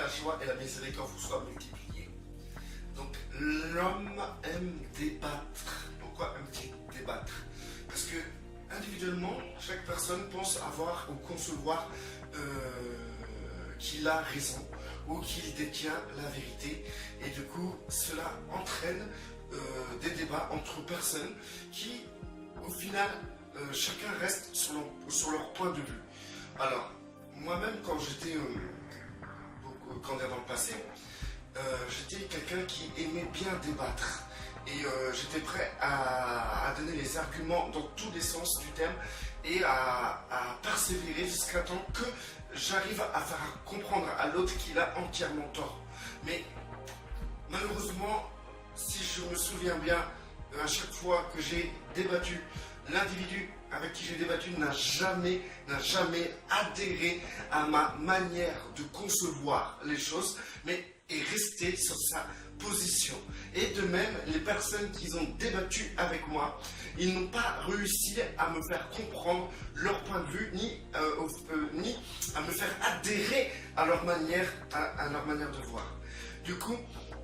la joie et la miséricorde vous soient multipliées. Donc l'homme aime débattre. Pourquoi aime-t-il débattre? Parce que individuellement, chaque personne pense avoir ou concevoir qu'il a raison ou qu'il détient la vérité. Et du coup, cela entraîne des débats entre personnes qui, au final, chacun reste sur leur point de vue. Alors, moi-même, quand j'étais candidat dans le passé, j'étais quelqu'un qui aimait bien débattre. Et j'étais prêt à donner les arguments dans tous les sens du terme et à persévérer jusqu'à temps que j'arrive à faire comprendre à l'autre qu'il a entièrement tort. Mais malheureusement, si je me souviens bien, à chaque fois que j'ai débattu, l'individu avec qui j'ai débattu n'a jamais adhéré à ma manière de concevoir les choses, mais est resté sur sa position. Et de même, les personnes qui ont débattu avec moi, ils n'ont pas réussi à me faire comprendre leur point de vue, ni à me faire adhérer à leur manière de voir. Du coup,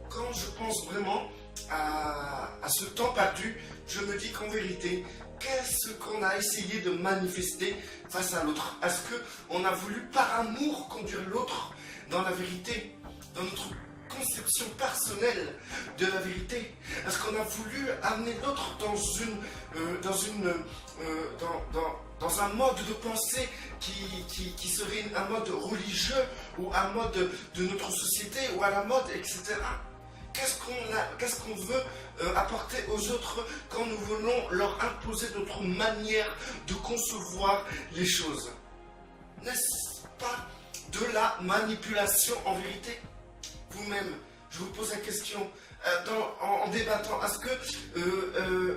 quand je pense vraiment à ce temps perdu, je me dis qu'en vérité, qu'est-ce qu'on a essayé de manifester face à l'autre? Est-ce qu'on a voulu par amour conduire l'autre dans la vérité, dans notre conception personnelle de la vérité? Est-ce qu'on a voulu amener l'autre dans un mode de pensée qui serait un mode religieux ou un mode de notre société ou à la mode, etc. Qu'est-ce qu'on veut apporter aux autres quand nous voulons leur imposer notre manière de concevoir les choses? N'est-ce pas de la manipulation en vérité? Vous-même, je vous pose la question, en débattant, est-ce que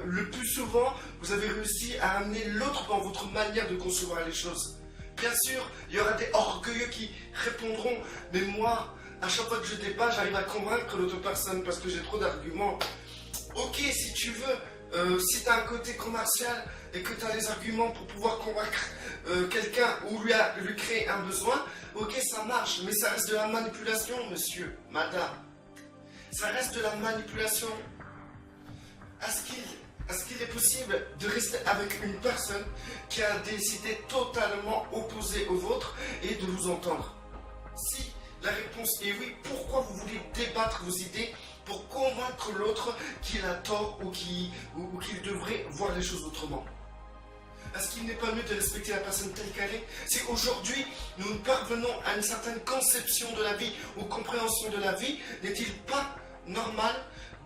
le plus souvent, vous avez réussi à amener l'autre dans votre manière de concevoir les choses? Bien sûr, il y aura des orgueilleux qui répondront, mais moi, à chaque fois que je débat, j'arrive à convaincre l'autre personne parce que j'ai trop d'arguments. Ok, si tu veux, si tu as un côté commercial et que tu as les arguments pour pouvoir convaincre quelqu'un ou lui créer un besoin, ok, ça marche, mais ça reste de la manipulation, monsieur, madame. Ça reste de la manipulation. Est-ce qu'il est possible de rester avec une personne qui a des idées totalement opposées aux vôtres et de vous entendre? Si la réponse est oui, pourquoi vous voulez débattre vos idées pour convaincre l'autre qu'il a tort ou qu'il devrait voir les choses autrement? Est-ce qu'il n'est pas mieux de respecter la personne telle qu'elle est? Si aujourd'hui nous parvenons à une certaine conception de la vie ou compréhension de la vie, n'est-il pas normal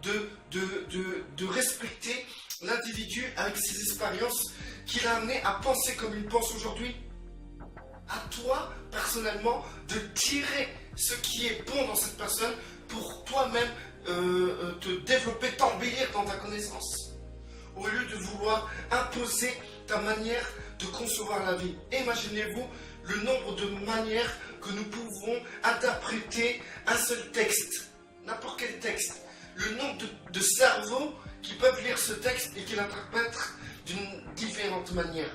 de respecter l'individu avec ses expériences qu'il a amené à penser comme il pense aujourd'hui? À toi, personnellement, de tirer ce qui est bon dans cette personne pour toi-même te développer, t'embellir dans ta connaissance. Au lieu de vouloir imposer ta manière de concevoir la vie. Imaginez-vous le nombre de manières que nous pouvons interpréter un seul texte, n'importe quel texte. Le nombre de cerveaux qui peuvent lire ce texte et qui l'interprètent d'une différente manière.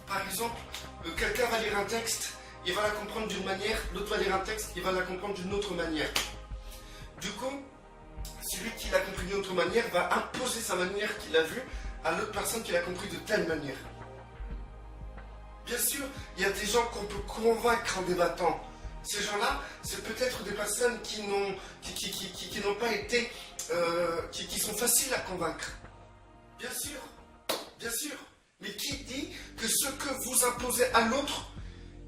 Par exemple, quelqu'un va lire un texte, il va la comprendre d'une manière, l'autre va lire un texte, il va la comprendre d'une autre manière. Du coup, celui qui l'a compris d'une autre manière va imposer sa manière qu'il a vue à l'autre personne qui l'a compris de telle manière. Bien sûr, il y a des gens qu'on peut convaincre en débattant. Ces gens-là, c'est peut-être des personnes qui n'ont pas été, qui sont faciles à convaincre. Bien sûr. Mais qui dit que ce que vous imposez à l'autre,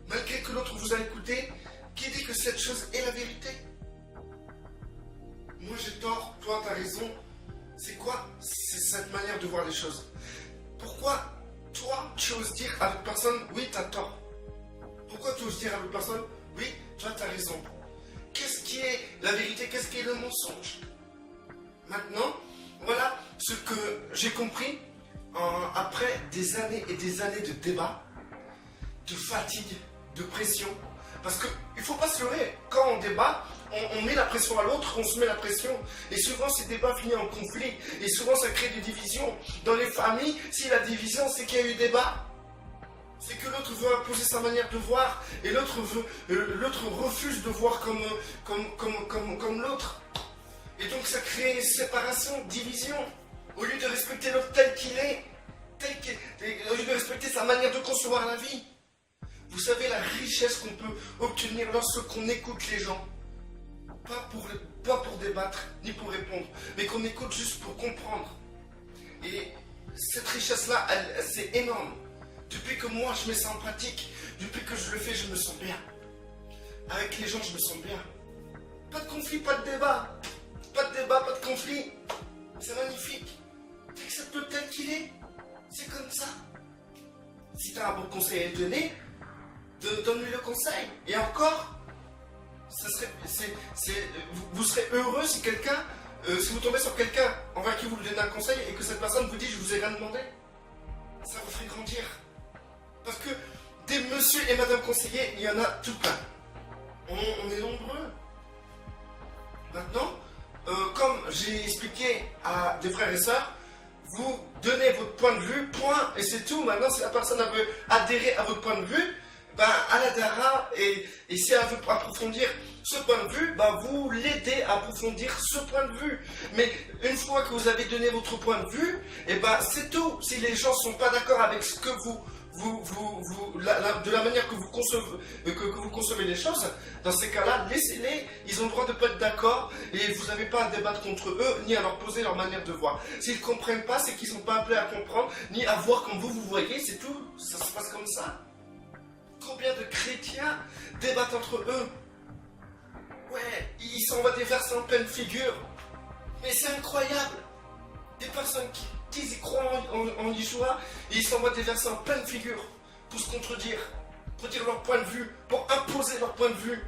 malgré que l'autre vous a écouté, qui dit que cette chose est la vérité? Moi j'ai tort, toi t'as raison. C'est quoi? C'est cette manière de voir les choses. Pourquoi toi tu oses dire à l'autre personne, oui t'as tort? Pourquoi tu oses dire à l'autre personne, oui toi t'as raison? Qu'est-ce qui est la vérité? Qu'est-ce qui est le mensonge? Maintenant, voilà ce que j'ai compris après des années et des années de débat, de fatigue, de pression. Parce qu'il ne faut pas se leurrer, quand on débat, on met la pression à l'autre, on se met la pression. Et souvent ces débats finissent en conflit. Et souvent ça crée des divisions. Dans les familles, si la division c'est qu'il y a eu débat. C'est que l'autre veut imposer sa manière de voir et l'autre refuse de voir comme l'autre. Et donc ça crée séparation, division. Au lieu de respecter l'autre tel qu'il est, au lieu de respecter sa manière de concevoir la vie. Vous savez la richesse qu'on peut obtenir lorsqu'on écoute les gens. Pas pour débattre, ni pour répondre, mais qu'on écoute juste pour comprendre. Et cette richesse-là, c'est énorme. Depuis que moi je mets ça en pratique, depuis que je le fais, je me sens bien. Avec les gens, je me sens bien. Pas de conflit, pas de débat. Pas de débat, pas de conflit. C'est magnifique. Accepte-le tel qu'il est. C'est comme ça. Si tu as un bon conseil à lui donner, donne-lui le conseil. Et encore, vous serez heureux si si vous tombez sur quelqu'un envers qui vous lui donnez un conseil et que cette personne vous dit je vous ai rien demandé. Ça vous ferait grandir. Parce que des monsieur et madame conseillers, il y en a tout plein. On est nombreux. Maintenant, comme j'ai expliqué à des frères et sœurs, vous donnez votre point de vue, point, et c'est tout. Maintenant, si la personne veut adhérer à votre point de vue, ben, elle adhérera, et si elle veut approfondir ce point de vue, ben, vous l'aidez à approfondir ce point de vue. Mais une fois que vous avez donné votre point de vue, et ben, c'est tout. Si les gens ne sont pas d'accord avec ce que de la manière que vous concevez les choses, dans ces cas-là, laissez-les, ils ont le droit de ne pas être d'accord et vous n'avez pas à débattre contre eux, ni à leur poser leur manière de voir. S'ils ne comprennent pas, c'est qu'ils ne sont pas appelés à comprendre, ni à voir comme vous voyez, c'est tout, ça se passe comme ça. Combien de chrétiens débattent entre eux? Ouais, ils s'envoient des versets en pleine figure, mais c'est incroyable. Des personnes qui y croient en Yeshua, et ils s'envoient des versets en pleine figure pour se contredire, pour dire leur point de vue, pour imposer leur point de vue.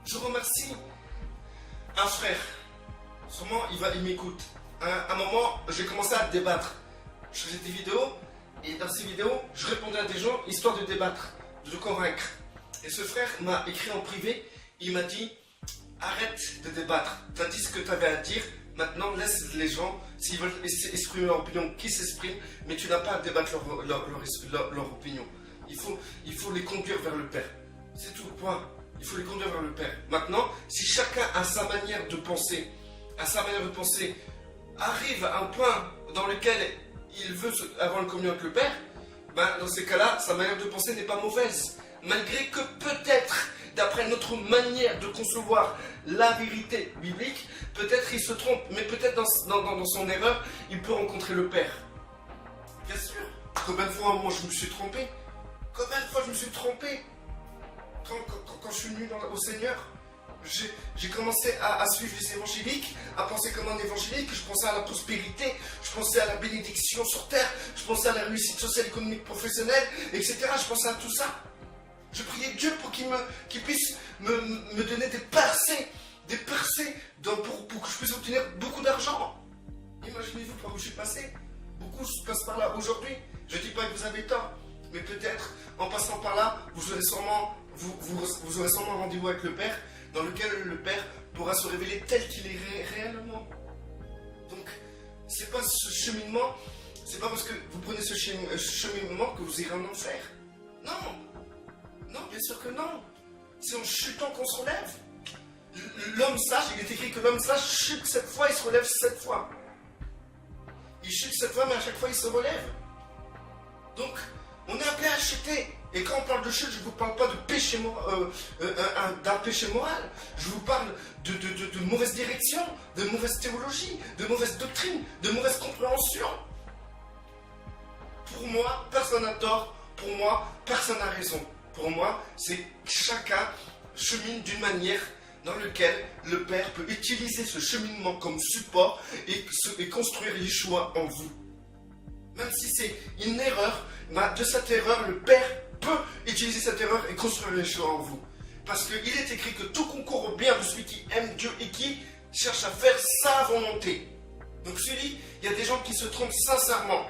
Je remercie un frère, sûrement il m'écoute. À un moment, j'ai commencé à débattre. Je faisais des vidéos, et dans ces vidéos, je répondais à des gens histoire de débattre, de convaincre. Et ce frère m'a écrit en privé, il m'a dit arrête de débattre, t'as dit ce que t'avais à dire. Maintenant, laisse les gens, s'ils veulent exprimer leur opinion, qu'ils s'expriment, mais tu n'as pas à débattre leur opinion. Il faut les conduire vers le Père. C'est tout, point. Il faut les conduire vers le Père. Maintenant, si chacun a sa manière de penser, arrive à un point dans lequel il veut avoir une communion avec le Père, ben, dans ces cas-là, sa manière de penser n'est pas mauvaise. Malgré que peut-être, d'après notre manière de concevoir la vérité biblique, peut-être il se trompe, mais peut-être dans son erreur, il peut rencontrer le Père. Bien sûr. Combien de fois moi je me suis trompé? Combien de fois je me suis trompé? Quand je suis venu au Seigneur, j'ai commencé à suivre les évangéliques, à penser comme un évangélique, je pensais à la prospérité, je pensais à la bénédiction sur terre, je pensais à la réussite sociale, économique, professionnelle, etc. Je pensais à tout ça. Je priais Dieu pour qu'il puisse me donner des percées pour que je puisse obtenir beaucoup d'argent. Imaginez-vous par où je suis passé. Beaucoup passent par là aujourd'hui. Je ne dis pas que vous avez tort, mais peut-être en passant par là, vous aurez sûrement rendez-vous avec le Père, dans lequel le Père pourra se révéler tel qu'il est réellement. Donc, c'est pas ce cheminement, c'est pas parce que vous prenez ce cheminement que vous irez en enfer. Non. Non, bien sûr que non. C'est en chutant qu'on se relève. L'homme sage, il est écrit que l'homme sage chute 7 fois, il se relève 7 fois. Il chute 7 fois, mais à chaque fois, il se relève. Donc, on est appelé à chuter. Et quand on parle de chute, je ne vous parle pas de péché d'un péché moral. Je vous parle de mauvaise direction, de mauvaise théologie, de mauvaise doctrine, de mauvaise compréhension. Pour moi, personne n'a tort. Pour moi, personne n'a raison. Pour moi, c'est que chacun chemine d'une manière dans laquelle le Père peut utiliser ce cheminement comme support et construire Yeshua en vous. Même si c'est une erreur, de cette erreur, le Père peut utiliser cette erreur et construire Yeshua en vous. Parce qu'il est écrit que tout concourt au bien de celui qui aime Dieu et qui cherche à faire sa volonté. Donc il y a des gens qui se trompent sincèrement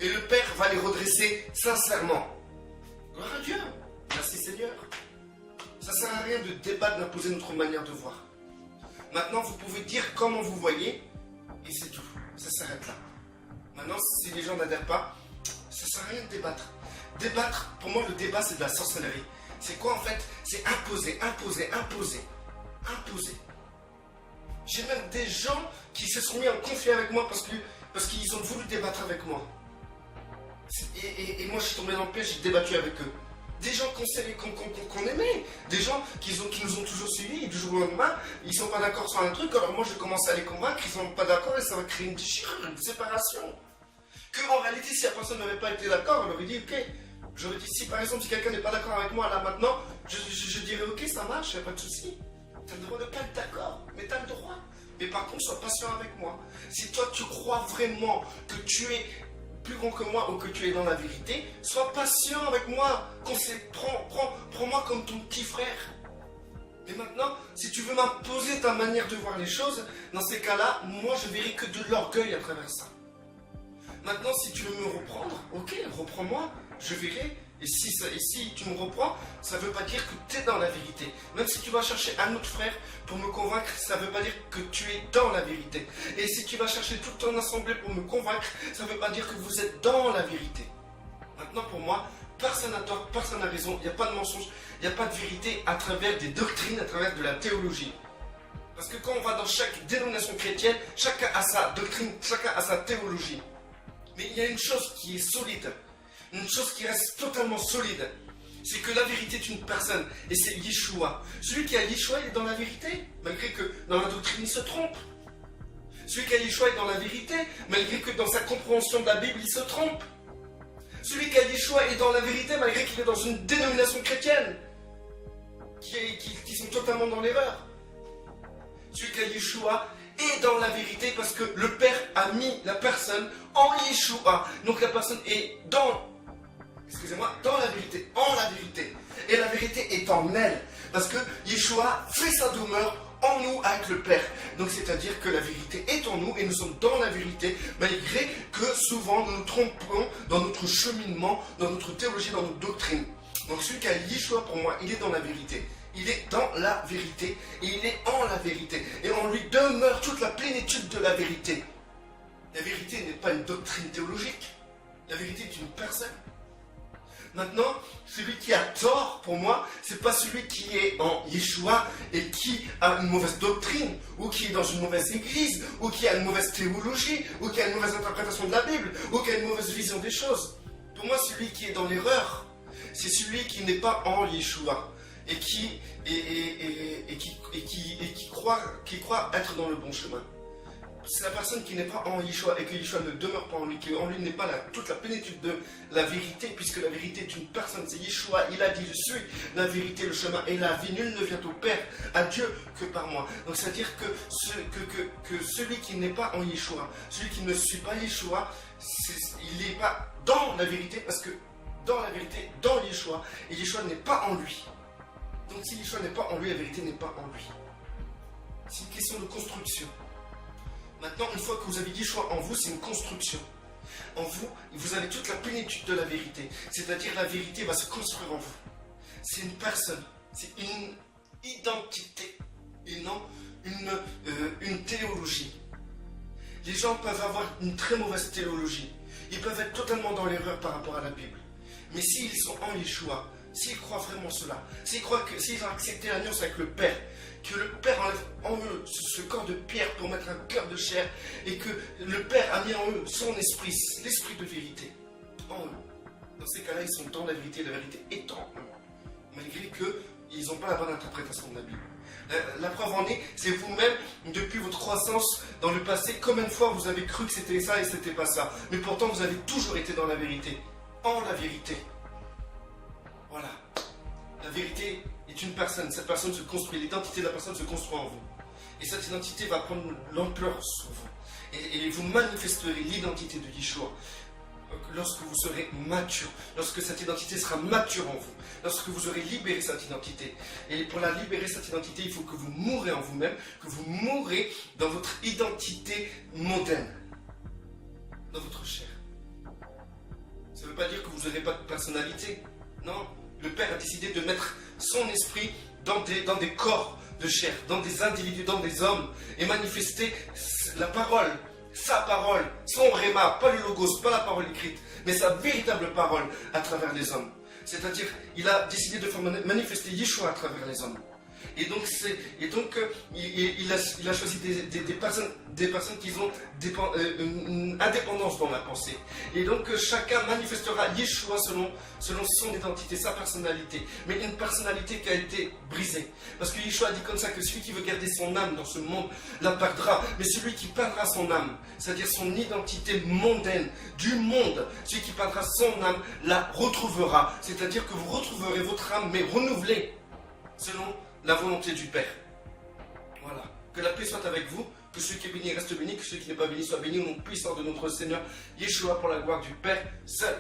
et le Père va les redresser sincèrement. Gloire à Dieu. Merci Seigneur. Ça ne sert à rien de débattre, d'imposer notre manière de voir. Maintenant, vous pouvez dire comment vous voyez, et c'est tout. Ça s'arrête là. Maintenant, si les gens n'adhèrent pas, ça ne sert à rien de débattre. Débattre, pour moi, le débat, c'est de la sorcellerie. C'est quoi en fait? C'est imposer, imposer, imposer, imposer. J'ai même des gens qui se sont mis en conflit avec moi parce qu'ils ont voulu débattre avec moi. Et moi, je suis tombé dans le piège, j'ai débattu avec eux. Des gens qu'on aimait, des gens qui nous ont toujours suivis, du jour au lendemain, ils sont pas d'accord sur un truc, alors moi je commence à les convaincre, ils sont pas d'accord et ça va créer une déchirure, une séparation. Que en réalité, si la personne n'avait pas été d'accord, elle aurait dit ok. J'aurais dit si par exemple, si quelqu'un n'est pas d'accord avec moi là maintenant, je dirais ok, ça marche, y a pas de souci. T'as le droit de pas être d'accord, mais t'as le droit. Mais par contre, sois patient avec moi. Si toi tu crois vraiment que tu es plus grand que moi ou que tu es dans la vérité, sois patient avec moi. Prends-moi comme ton petit frère. Mais maintenant, si tu veux m'imposer ta manière de voir les choses, dans ces cas-là, moi je verrai que de l'orgueil à travers ça. Maintenant, si tu veux me reprendre, ok, reprends-moi, je verrai. Et si tu me reprends, ça ne veut pas dire que tu es dans la vérité. Même si tu vas chercher un autre frère pour me convaincre, ça ne veut pas dire que tu es dans la vérité. Et si tu vas chercher toute ton assemblée pour me convaincre, ça ne veut pas dire que vous êtes dans la vérité. Maintenant, pour moi, personne n'a tort, personne n'a raison. Il n'y a pas de mensonge, il n'y a pas de vérité à travers des doctrines, à travers de la théologie. Parce que quand on va dans chaque dénomination chrétienne, chacun a sa doctrine, chacun a sa théologie. Mais il y a une chose qui est solide. Une chose qui reste totalement solide, c'est que la vérité est une personne, et c'est Yeshua. Celui qui a Yeshua, il est dans la vérité, malgré que dans la doctrine, il se trompe. Celui qui a Yeshua est dans la vérité, malgré que dans sa compréhension de la Bible, il se trompe. Celui qui a Yeshua est dans la vérité, malgré qu'il est dans une dénomination chrétienne, qui sont totalement dans l'erreur. Celui qui a Yeshua est dans la vérité, parce que le Père a mis la personne en Yeshua. Donc la personne est dans la vérité, en la vérité. Et la vérité est en elle. Parce que Yeshua fait sa demeure en nous avec le Père. Donc c'est-à-dire que la vérité est en nous et nous sommes dans la vérité, malgré que souvent nous nous trompons dans notre cheminement, dans notre théologie, dans notre doctrine. Donc celui qui a Yeshua, pour moi, il est dans la vérité. Il est dans la vérité et il est en la vérité. Et en lui demeure toute la plénitude de la vérité. La vérité n'est pas une doctrine théologique. La vérité est une personne. Maintenant, celui qui a tort, pour moi, c'est pas celui qui est en Yeshua et qui a une mauvaise doctrine, ou qui est dans une mauvaise église, ou qui a une mauvaise théologie, ou qui a une mauvaise interprétation de la Bible, ou qui a une mauvaise vision des choses. Pour moi, celui qui est dans l'erreur, c'est celui qui n'est pas en Yeshua et qui croit être dans le bon chemin. C'est la personne qui n'est pas en Yeshua et que Yeshua ne demeure pas en lui, qu'en lui n'est pas toute la plénitude de la vérité, puisque la vérité est une personne, c'est Yeshua. Il a dit: je suis la vérité, le chemin et la vie. Nul ne vient au Père, à Dieu, que par moi. Donc c'est-à-dire que celui qui n'est pas en Yeshua, celui qui ne suit pas Yeshua, il n'est pas dans la vérité, parce que dans la vérité, dans Yeshua, et Yeshua n'est pas en lui. Donc si Yeshua n'est pas en lui, la vérité n'est pas en lui. C'est une question de construction. Maintenant, une fois que vous avez Yeshua en vous, c'est une construction. En vous, vous avez toute la plénitude de la vérité. C'est-à-dire la vérité va se construire en vous. C'est une personne, c'est une identité et non une théologie. Les gens peuvent avoir une très mauvaise théologie. Ils peuvent être totalement dans l'erreur par rapport à la Bible. Mais s'ils sont en Yeshua, s'ils croient vraiment cela, s'ils ont accepté l'alliance avec le Père, que le Père enlève en eux ce corps de pierre pour mettre un cœur de chair, et que le Père a mis en eux son esprit, l'esprit de vérité, en eux. Dans ces cas-là, ils sont dans la vérité est en eux, malgré qu'ils n'ont pas la bonne interprétation de la Bible. La preuve en est, c'est vous-même, depuis votre croissance dans le passé, combien de fois vous avez cru que c'était ça et c'était pas ça, mais pourtant vous avez toujours été dans la vérité, en la vérité. Voilà. La vérité est une personne. Cette personne se construit. L'identité de la personne se construit en vous. Et cette identité va prendre l'ampleur sur vous. Et vous manifesterez l'identité de Yeshua lorsque vous serez mature. Lorsque cette identité sera mature en vous. Lorsque vous aurez libéré cette identité. Et pour la libérer, cette identité, il faut que vous mourrez en vous-même. Que vous mourrez dans votre identité mondaine. Dans votre chair. Ça ne veut pas dire que vous n'aurez pas de personnalité. Non. Le Père a décidé de mettre son esprit dans des corps de chair, dans des individus, dans des hommes, et manifester la parole, sa parole, son réma, pas le logos, pas la parole écrite, mais sa véritable parole à travers les hommes. C'est-à-dire, il a décidé de faire manifester Yeshua à travers les hommes. Et donc, il a choisi des personnes qui ont une indépendance dans la pensée. Et donc, chacun manifestera Yeshua selon son identité, sa personnalité. Mais une personnalité qui a été brisée. Parce que Yeshua dit comme ça que celui qui veut garder son âme dans ce monde la perdra. Mais celui qui perdra son âme, c'est-à-dire son identité mondaine, du monde, celui qui perdra son âme, la retrouvera. C'est-à-dire que vous retrouverez votre âme, mais renouvelée, selon la volonté du Père. Voilà. Que la paix soit avec vous, que celui qui est béni reste béni, que celui qui n'est pas béni soit béni au nom puissant de notre Seigneur Yeshua pour la gloire du Père seul.